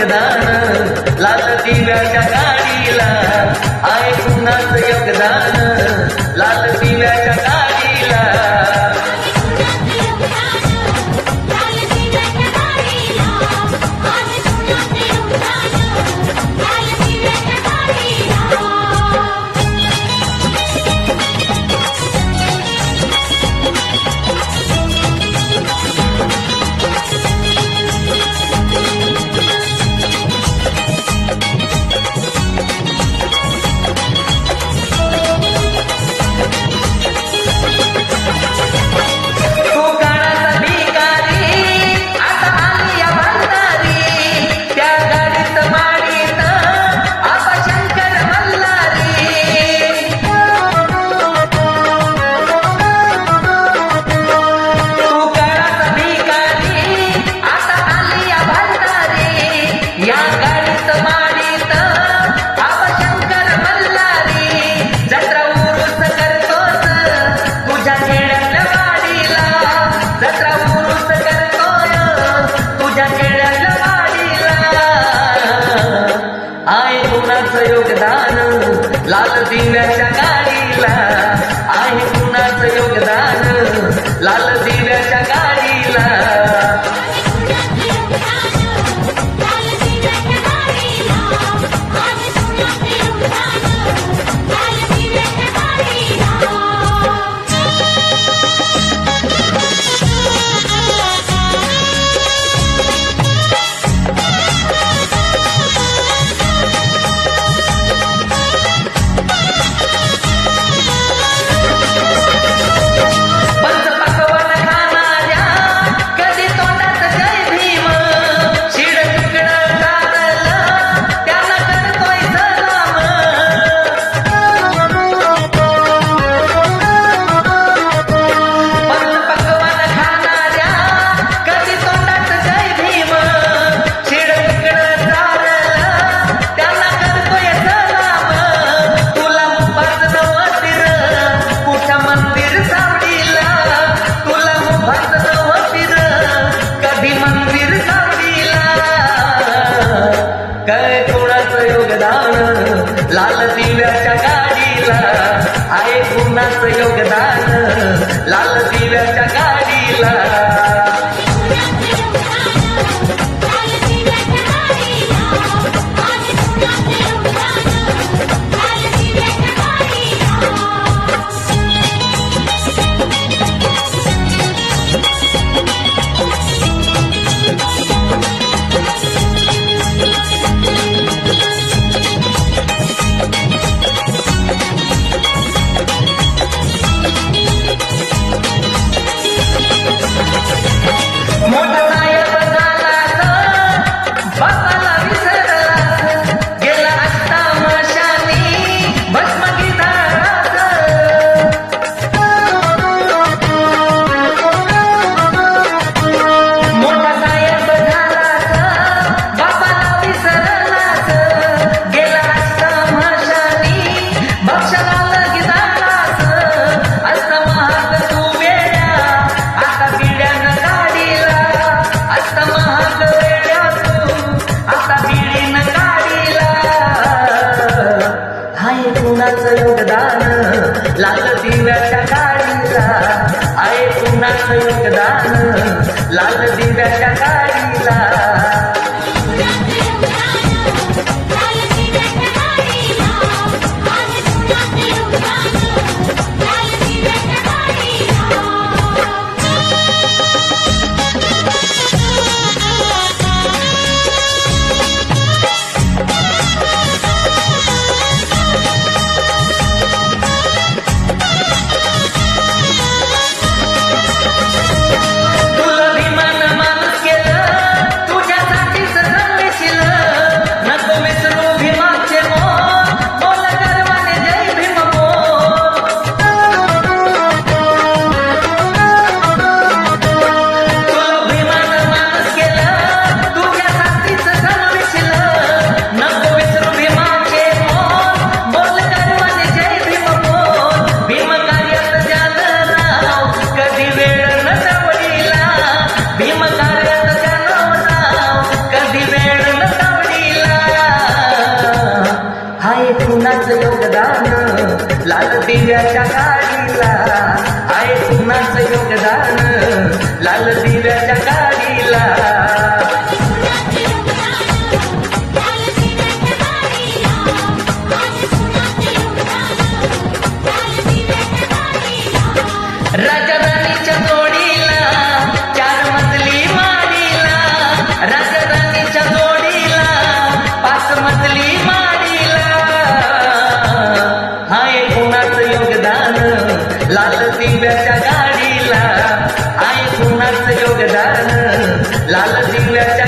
योगदान लाल दिव्याच्या गाडीला आहे कुणाचं योगदान लाल दिव्याच्या गाडीला योगदान लाल दिव्याच्या गाडीला आहे कुणाचं योगदान लाल दिव्याच्या गाडीला लाल दिव्याच्या गाडीला आहे कुणाचं योगदान लाल दिव्याच्या गाडीला योगदान लाल दिव्याच्या गाडीला आहे कुणाचं योगदान लाल दिव्याच्या गाडीला तुला विमान माणूस केलं लाल दिव्याच्या गाडीला आहे कुणाचं योगदान लाल दिव्याच्या गाडीला राजधानीच्या जोडीला 4 मजली माडीला राजधानीच्या जोडीला 5 मजली माडीला हाय कुणाचं योगदान लाल दिव्याच्या गाडीला आहे कुणाचं योगदान लाल दिव्याच्या